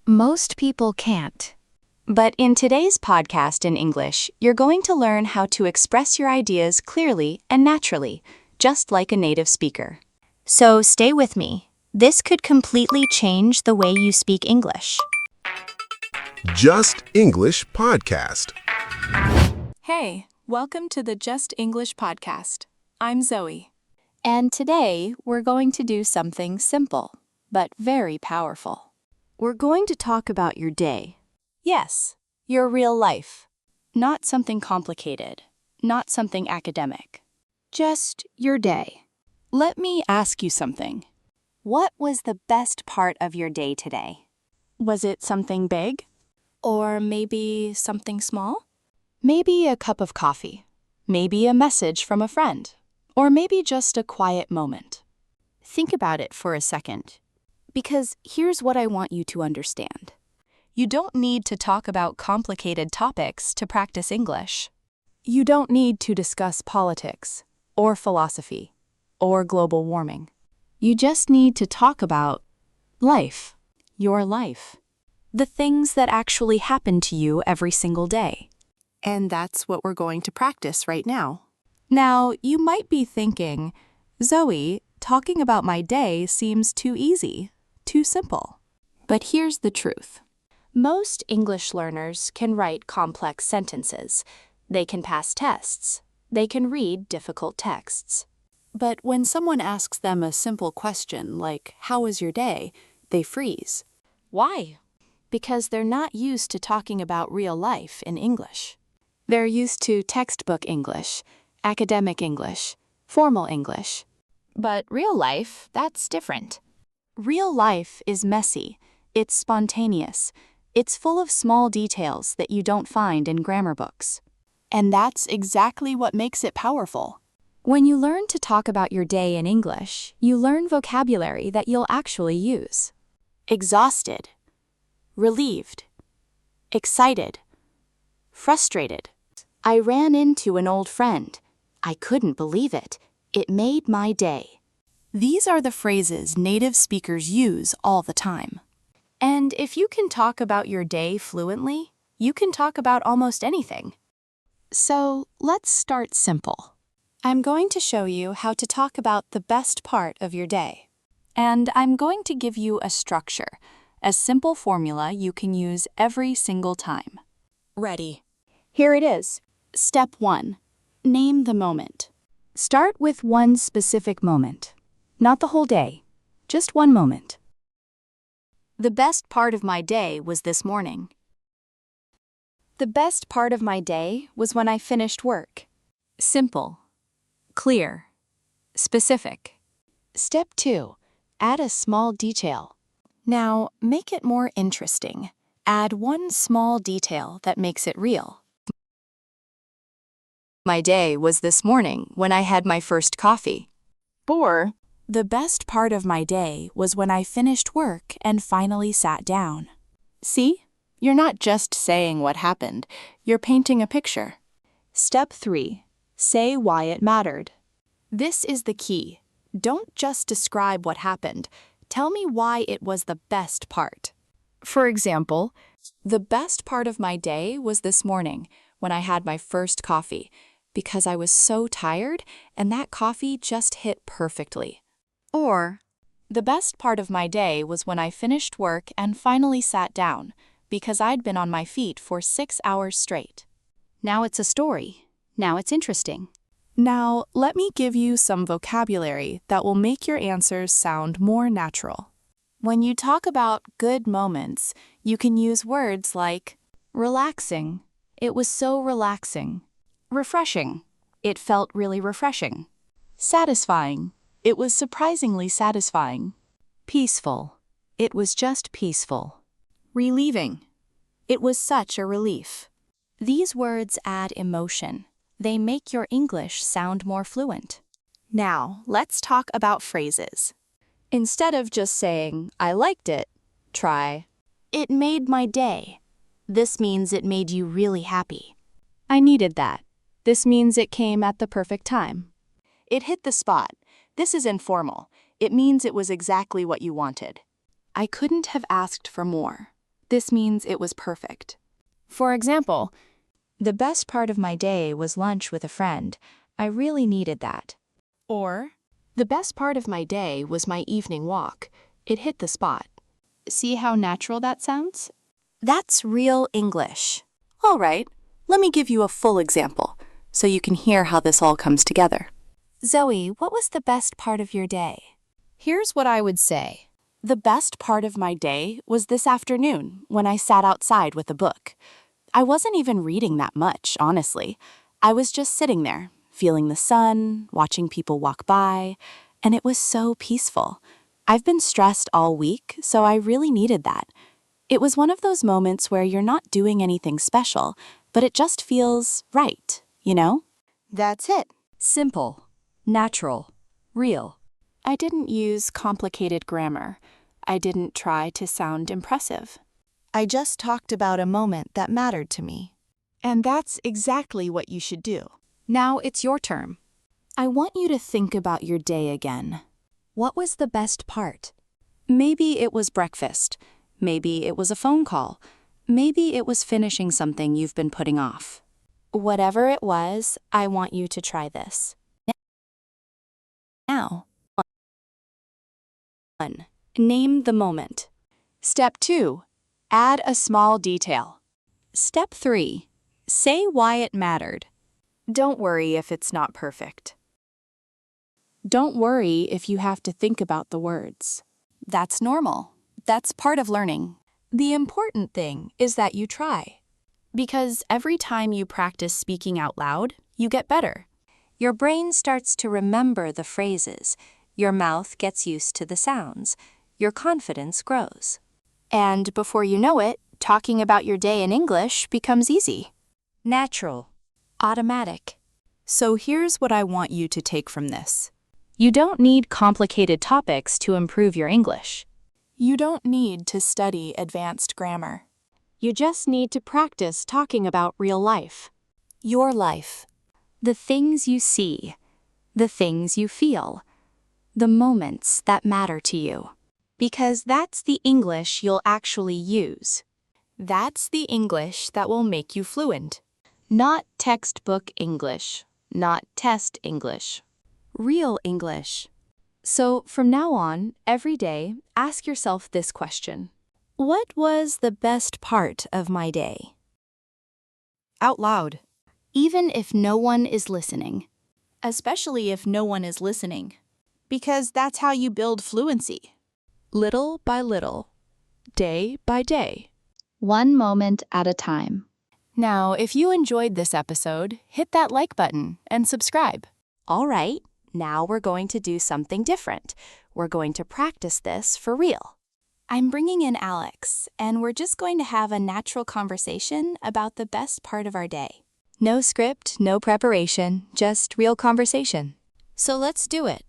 Most people can't. But in today's podcast in English, you're going to learn how to express your ideas clearly and naturally, just like a native speaker. So stay with me. This could completely change the way you speak English. Just English Podcast. Hey, welcome to the Just English Podcast. I'm Zoe. And today, we're going to do something simple, but very powerful. We're going to talk about your day. Yes, your real life. Not something complicated, not something academic. Just your day. Let me ask you something. What was the best part of your day today? Was it something big? Or maybe something small? Maybe a cup of coffee. Maybe a message from a friend. Or maybe just a quiet moment. Think about it for a second. Because here's what I want you to understand. You don't need to talk about complicated topics to practice English. You don't need to discuss politics, or philosophy, or global warming. You just need to talk about life, your life. The things that actually happen to you every single day. And that's what we're going to practice right now. Now, you might be thinking, Zoe, talking about my day seems too easy, too simple. But here's the truth. Most English learners can write complex sentences. They can pass tests. They can read difficult texts. But when someone asks them a simple question like, "How was your day?" they freeze. Why? Because they're not used to talking about real life in English. They're used to textbook English, academic English, formal English. But real life, that's different. Real life is messy. It's spontaneous. It's full of small details that you don't find in grammar books. And that's exactly what makes it powerful. When you learn to talk about your day in English, you learn vocabulary that you'll actually use. Exhausted, relieved, excited, frustrated. I ran into an old friend. I couldn't believe it. It made my day. These are the phrases native speakers use all the time. And if you can talk about your day fluently, you can talk about almost anything. So let's start simple. I'm going to show you how to talk about the best part of your day. And I'm going to give you a structure, a simple formula you can use every single time. Ready. Here it is. Step 1. Name the moment. Start with one specific moment. Not the whole day, just one moment. The best part of my day was this morning. The best part of my day was when I finished work. Simple, clear, specific. Step 2. Add a small detail. Now, make it more interesting. Add one small detail that makes it real. My day was this morning when I had my first coffee. Or, the best part of my day was when I finished work and finally sat down. See? You're not just saying what happened. You're painting a picture. Step 3. Say why it mattered. This is the key. Don't just describe what happened. Tell me why it was the best part. For example, the best part of my day was this morning when I had my first coffee because I was so tired and that coffee just hit perfectly. Or, the best part of my day was when I finished work and finally sat down because I'd been on my feet for 6 hours straight. Now it's a story. Now it's interesting. Now, let me give you some vocabulary that will make your answers sound more natural. When you talk about good moments, you can use words like relaxing. It was so relaxing. Refreshing. It felt really refreshing. Satisfying. It was surprisingly satisfying. Peaceful. It was just peaceful. Relieving. It was such a relief. These words add emotion. They make your English sound more fluent. Now, let's talk about phrases. Instead of just saying, I liked it, try, it made my day. This means it made you really happy. I needed that. This means it came at the perfect time. It hit the spot. This is informal. It means it was exactly what you wanted. I couldn't have asked for more. This means it was perfect. For example, the best part of my day was lunch with a friend. I really needed that. Or, the best part of my day was my evening walk. It hit the spot. See how natural that sounds? That's real English. All right, let me give you a full example so you can hear how this all comes together. Zoe, what was the best part of your day? Here's what I would say. The best part of my day was this afternoon when I sat outside with a book. I wasn't even reading that much, honestly. I was just sitting there, feeling the sun, watching people walk by, and it was so peaceful. I've been stressed all week, so I really needed that. It was one of those moments where you're not doing anything special, but it just feels right, you know? That's it. Simple, natural, real. I didn't use complicated grammar. I didn't try to sound impressive. I just talked about a moment that mattered to me. And that's exactly what you should do. Now it's your turn. I want you to think about your day again. What was the best part? Maybe it was breakfast. Maybe it was a phone call. Maybe it was finishing something you've been putting off. Whatever it was, I want you to try this. Now. 1. Name the moment. Step 2. Add a small detail. Step 3. Say why it mattered. Don't worry if it's not perfect. Don't worry if you have to think about the words. That's normal. That's part of learning. The important thing is that you try. Because every time you practice speaking out loud, you get better. Your brain starts to remember the phrases. Your mouth gets used to the sounds. Your confidence grows. And before you know it, talking about your day in English becomes easy. Natural. Automatic. So here's what I want you to take from this. You don't need complicated topics to improve your English. You don't need to study advanced grammar. You just need to practice talking about real life. Your life. The things you see. The things you feel. The moments that matter to you. Because that's the English you'll actually use. That's the English that will make you fluent. Not textbook English. Not test English. Real English. So from now on, every day, ask yourself this question. What was the best part of my day? Out loud. Even if no one is listening. Especially if no one is listening. Because that's how you build fluency. Little by little. Day by day. One moment at a time. Now, if you enjoyed this episode, hit that like button and subscribe. All right, now we're going to do something different. We're going to practice this for real. I'm bringing in Alex, and we're just going to have a natural conversation about the best part of our day. No script, no preparation, just real conversation. So let's do it.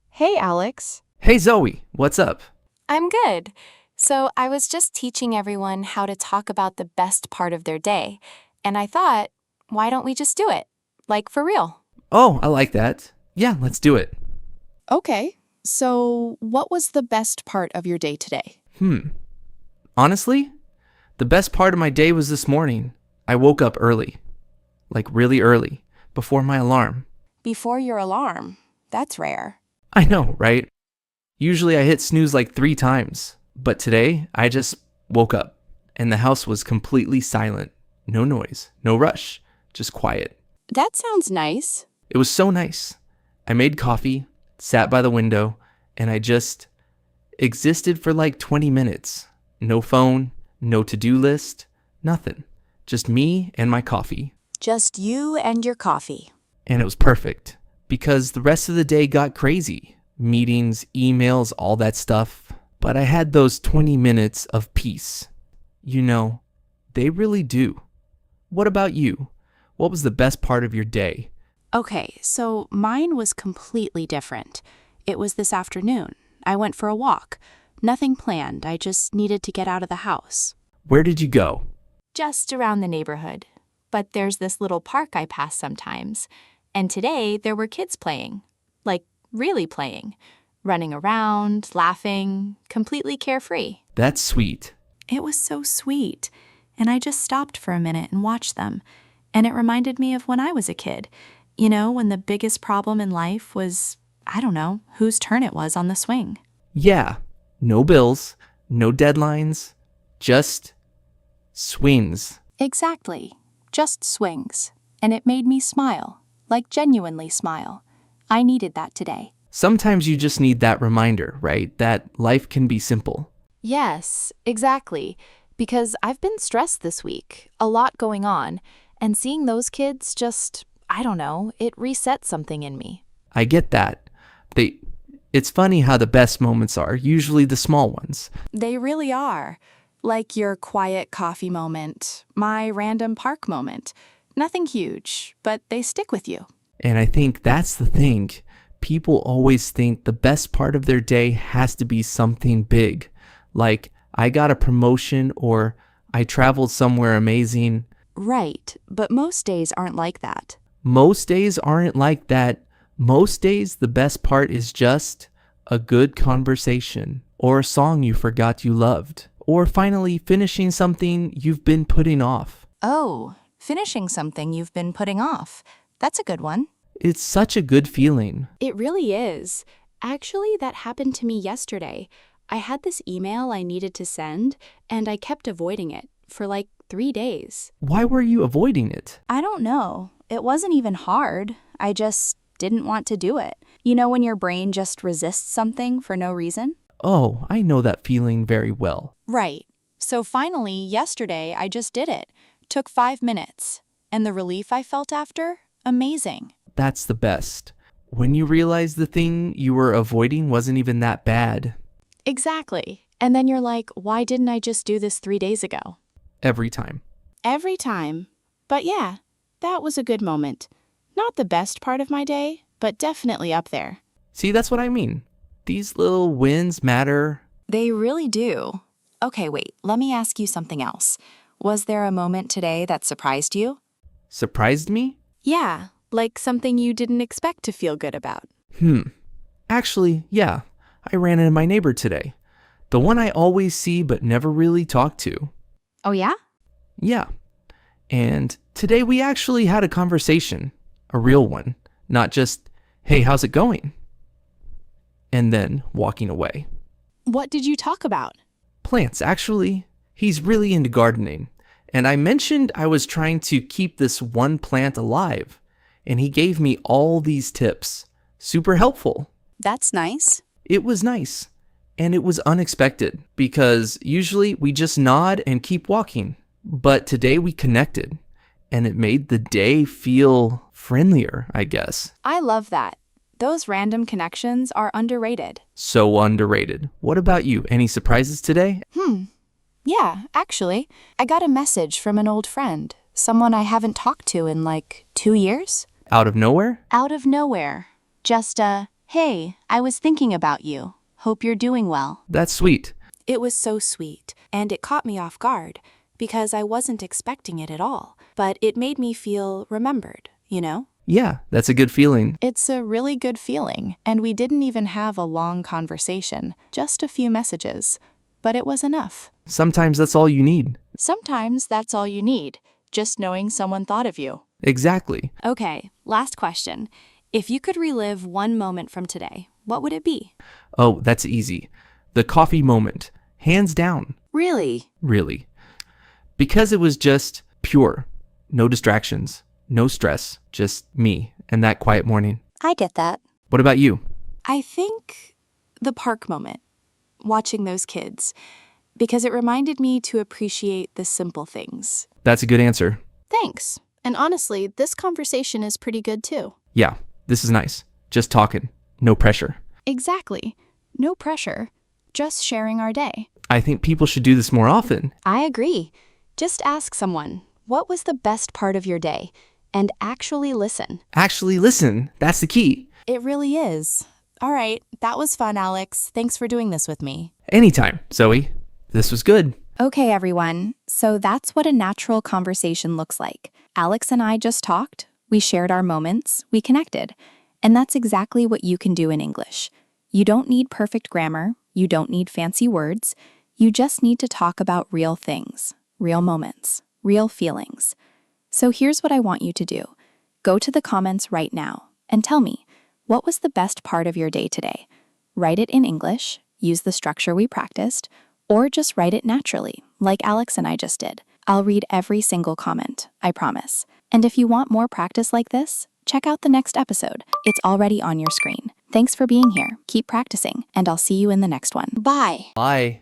Hey, Alex. Hey Zoe, what's up? I'm good. So I was just teaching everyone how to talk about the best part of their day, and I thought, why don't we just do it? Like for real. Oh, I like that. Yeah, let's do it. Okay, so what was the best part of your day today? Honestly, the best part of my day was this morning. I woke up early. Like really early, before my alarm. Before your alarm? That's rare. I know, right? Usually I hit snooze like 3 times, but today I just woke up and the house was completely silent. No noise, no rush, just quiet. That sounds nice. It was so nice. I made coffee, sat by the window, and I just existed for like 20 minutes. No phone, no to-do list, nothing. Just me and my coffee. Just you and your coffee. And it was perfect because the rest of the day got crazy. Meetings, emails, all that stuff. But I had those 20 minutes of peace. You know, they really do. What about you? What was the best part of your day? Okay, so mine was completely different. It was this afternoon. I went for a walk. Nothing planned. I just needed to get out of the house. Where did you go? Just around the neighborhood. But there's this little park I pass sometimes. And today there were kids playing. Like, really playing. Running around, laughing, completely carefree. That's sweet. It was so sweet. And I just stopped for a minute and watched them. And it reminded me of when I was a kid. You know, when the biggest problem in life was, I don't know, whose turn it was on the swing. Yeah, no bills, no deadlines, just swings. Exactly. Just swings. And it made me smile, like genuinely smile. I needed that today. Sometimes you just need that reminder, right? That life can be simple. Yes, exactly. Because I've been stressed this week, a lot going on, and seeing those kids just, I don't know, it resets something in me. I get that. It's funny how the best moments are usually the small ones. They really are. Like your quiet coffee moment, my random park moment. Nothing huge, but they stick with you. And I think that's the thing. People always think the best part of their day has to be something big. Like, I got a promotion or I traveled somewhere amazing. Right, but most days aren't like that. Most days aren't like that. Most days, the best part is just a good conversation or a song you forgot you loved or finally finishing something you've been putting off. Oh, finishing something you've been putting off. That's a good one. It's such a good feeling. It really is. Actually, that happened to me yesterday. I had this email I needed to send, and I kept avoiding it for like 3 days. Why were you avoiding it? I don't know. It wasn't even hard. I just didn't want to do it. You know when your brain just resists something for no reason? Oh, I know that feeling very well. Right. So finally, yesterday, I just did it. Took 5 minutes. And the relief I felt after? Amazing. That's the best. When you realize the thing you were avoiding wasn't even that bad. Exactly. And then you're like, why didn't I just do this 3 days ago? Every time. Every time. But yeah, that was a good moment. Not the best part of my day, but definitely up there. See, that's what I mean. These little wins matter. They really do. Okay, wait, let me ask you something else. Was there a moment today that surprised you? Surprised me? Yeah, like something you didn't expect to feel good about. Actually, yeah. I ran into my neighbor today. The one I always see but never really talk to. Oh, yeah? Yeah. And today we actually had a conversation. A real one. Not just, hey, how's it going? And then walking away. What did you talk about? Plants, actually. He's really into gardening. And I mentioned I was trying to keep this one plant alive. And he gave me all these tips. Super helpful. That's nice. It was nice. And it was unexpected because usually we just nod and keep walking. But today we connected. And it made the day feel friendlier, I guess. I love that. Those random connections are underrated. So underrated. What about you? Any surprises today? Yeah, actually, I got a message from an old friend, someone I haven't talked to in like 2 years. Out of nowhere? Out of nowhere. Just hey, I was thinking about you. Hope you're doing well. That's sweet. It was so sweet, and it caught me off guard because I wasn't expecting it at all. But it made me feel remembered, you know? Yeah, that's a good feeling. It's a really good feeling, and we didn't even have a long conversation, just a few messages. But it was enough. Sometimes that's all you need. Sometimes that's all you need, just knowing someone thought of you. Exactly. Okay, last question. If you could relive one moment from today, what would it be? Oh, that's easy. The coffee moment. Hands down. Really? Really. Because it was just pure. No distractions. No stress. Just me and that quiet morning. I get that. What about you? I think the park moment, watching those kids, because it reminded me to appreciate the simple things. That's a good answer. Thanks. And honestly, this conversation is pretty good too. Yeah, this is nice. Just talking. No pressure. Exactly. No pressure. Just sharing our day. I think people should do this more often. I agree. Just ask someone, what was the best part of your day? And actually listen. Actually, listen. That's the key. It really is. All right, that was fun, Alex. Thanks for doing this with me. Anytime, Zoe. This was good. Okay, everyone. So that's what a natural conversation looks like. Alex and I just talked. We shared our moments. We connected. And that's exactly what you can do in English. You don't need perfect grammar. You don't need fancy words. You just need to talk about real things, real moments, real feelings. So here's what I want you to do. Go to the comments right now and tell me, what was the best part of your day today? Write it in English, use the structure we practiced, or just write it naturally, like Alex and I just did. I'll read every single comment, I promise. And if you want more practice like this, check out the next episode. It's already on your screen. Thanks for being here. Keep practicing, and I'll see you in the next one. Bye. Bye.